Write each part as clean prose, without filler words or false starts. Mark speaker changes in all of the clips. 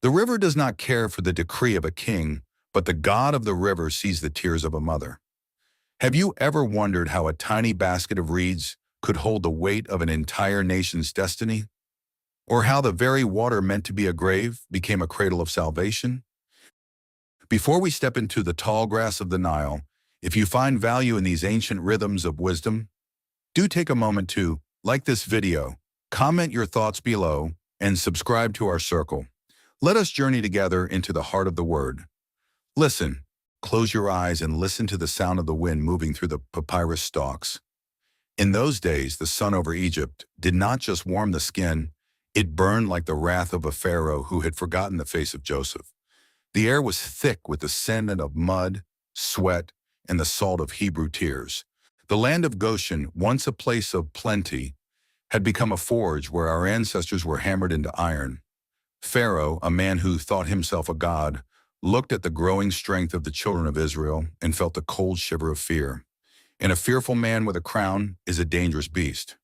Speaker 1: The river does not care for the decree of a king, but the God of the river sees the tears of a mother. Have you ever wondered how a tiny basket of reeds could hold the weight of an entire nation's destiny? Or how the very water meant to be a grave became a cradle of salvation? Before we step into the tall grass of the Nile, if you find value in these ancient rhythms of wisdom, do take a moment to like this video, comment your thoughts below, and subscribe to our circle. Let us journey together into the heart of the word. Listen, close your eyes and listen to the sound of the wind moving through the papyrus stalks. In those days, the sun over Egypt did not just warm the skin, it burned like the wrath of a pharaoh who had forgotten the face of Joseph. The air was thick with the scent of mud, sweat, and the salt of Hebrew tears. The land of Goshen, once a place of plenty, had become a forge where our ancestors were hammered into iron. Pharaoh, a man who thought himself a god, looked at the growing strength of the children of Israel and felt a cold shiver of fear. And a fearful man with a crown is a dangerous beast.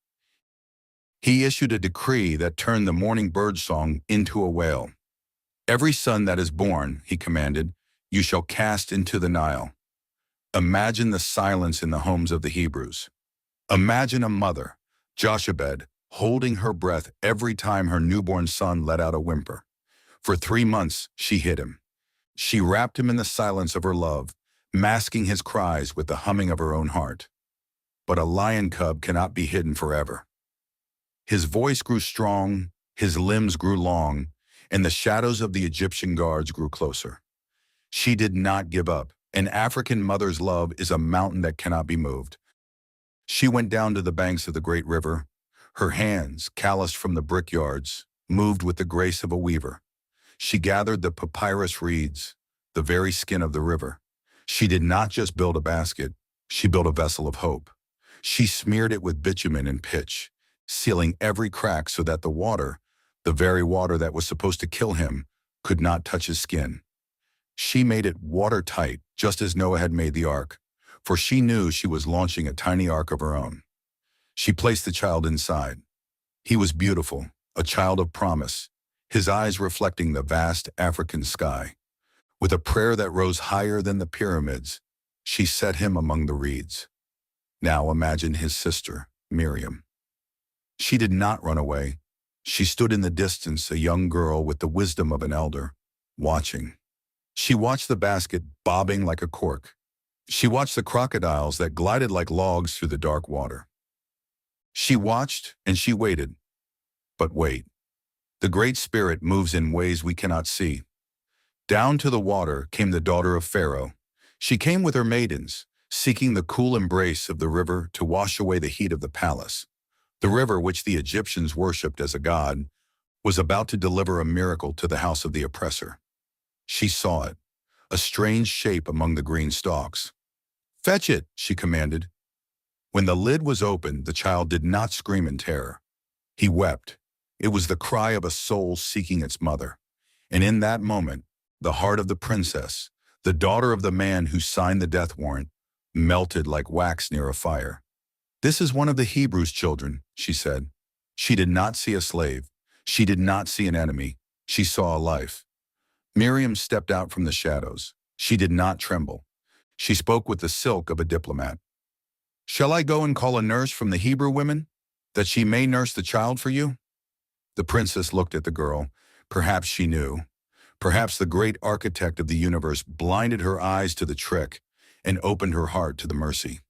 Speaker 1: He issued a decree that turned the morning bird song into a wail. "Every son that is born," he commanded, "you shall cast into the Nile." Imagine the silence in the homes of the Hebrews. Imagine a mother, Jochebed, holding her breath every time her newborn son let out a whimper. For 3 months, she hid him. She wrapped him in the silence of her love, masking his cries with the humming of her own heart. But a lion cub cannot be hidden forever. His voice grew strong, his limbs grew long, and the shadows of the Egyptian guards grew closer. She did not give up. An African mother's love is a mountain that cannot be moved. She went down to the banks of the great river. Her hands, calloused from the brickyards, moved with the grace of a weaver. She gathered the papyrus reeds, the very skin of the river. She did not just build a basket, she built a vessel of hope. She smeared it with bitumen and pitch, sealing every crack so that the water, the very water that was supposed to kill him, could not touch his skin. She made it watertight, just as Noah had made the ark, for she knew she was launching a tiny ark of her own. She placed the child inside. He was beautiful, a child of promise, his eyes reflecting the vast African sky. With a prayer that rose higher than the pyramids, she set him among the reeds. Now imagine his sister, Miriam. She did not run away. She stood in the distance, a young girl with the wisdom of an elder, watching. She watched the basket bobbing like a cork. She watched the crocodiles that glided like logs through the dark water. She watched and she waited. But wait, the Great Spirit moves in ways we cannot see. Down to the water came the daughter of Pharaoh. She came with her maidens, seeking the cool embrace of the river to wash away the heat of the palace. The river, which the Egyptians worshipped as a god, was about to deliver a miracle to the house of the oppressor. She saw it, a strange shape among the green stalks. "Fetch it," she commanded. When the lid was opened, the child did not scream in terror. He wept. It was the cry of a soul seeking its mother. And in that moment, the heart of the princess, the daughter of the man who signed the death warrant, melted like wax near a fire. "This is one of the Hebrews' children," she said. She did not see a slave. She did not see an enemy. She saw a life. Miriam stepped out from the shadows. She did not tremble. She spoke with the silk of a diplomat. "Shall I go and call a nurse from the Hebrew women, that she may nurse the child for you?" The princess looked at the girl. Perhaps she knew. Perhaps the great architect of the universe blinded her eyes to the trick and opened her heart to the mercy.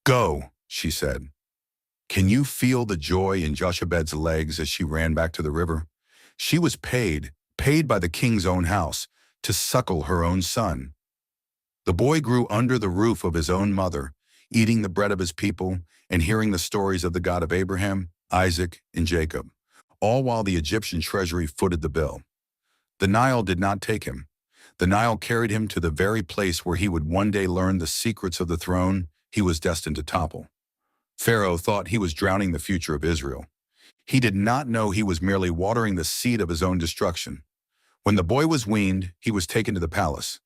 Speaker 1: "Go," she said. Can you feel the joy in Jochebed's legs as she ran back to the river? She was paid by the king's own house, to suckle her own son. The boy grew under the roof of his own mother, eating the bread of his people and hearing the stories of the God of Abraham, Isaac, and Jacob, all while the Egyptian treasury footed the bill. The Nile did not take him. The Nile carried him to the very place where he would one day learn the secrets of the throne he was destined to topple. Pharaoh thought he was drowning the future of Israel. He did not know he was merely watering the seed of his own destruction. When the boy was weaned, he was taken to the palace.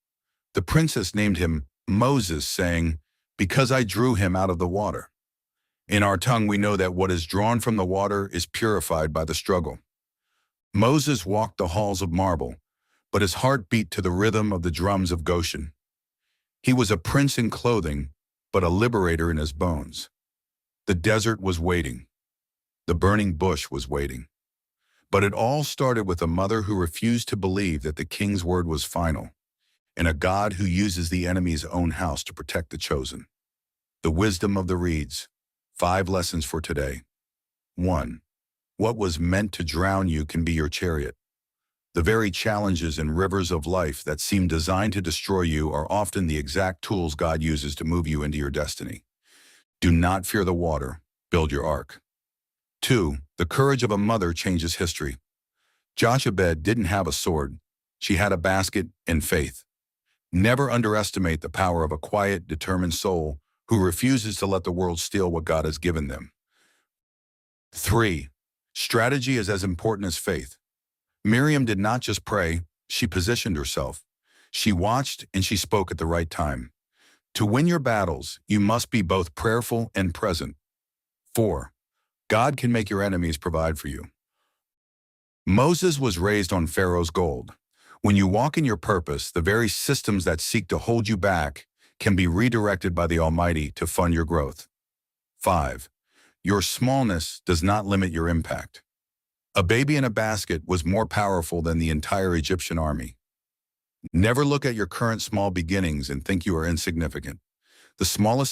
Speaker 1: The princess named him Moses, saying, "Because I drew him out of the water." In our tongue we know that what is drawn from the water is purified by the struggle. Moses walked the halls of marble, but his heart beat to the rhythm of the drums of Goshen. He was a prince in clothing, but a liberator in his bones. The desert was waiting. The burning bush was waiting. But it all started with a mother who refused to believe that the king's word was final, and a God who uses the enemy's own house to protect the chosen. The wisdom of the reeds. 5 lessons for today. 1. What was meant to drown you can be your chariot. The very challenges and rivers of life that seem designed to destroy you are often the exact tools God uses to move you into your destiny. Do not fear the water. Build your ark. 2. The courage of a mother changes history. Jochebed didn't have a sword. She had a basket and faith. Never underestimate the power of a quiet, determined soul who refuses to let the world steal what God has given them. 3. Strategy is as important as faith. Miriam did not just pray, she positioned herself. She watched and she spoke at the right time. To win your battles, you must be both prayerful and present. 4. God can make your enemies provide for you. Moses was raised on Pharaoh's gold. When you walk in your purpose, the very systems that seek to hold you back can be redirected by the Almighty to fund your growth. 5. Your smallness does not limit your impact. A baby in a basket was more powerful than the entire Egyptian army. Never look at your current small beginnings and think you are insignificant. The smallest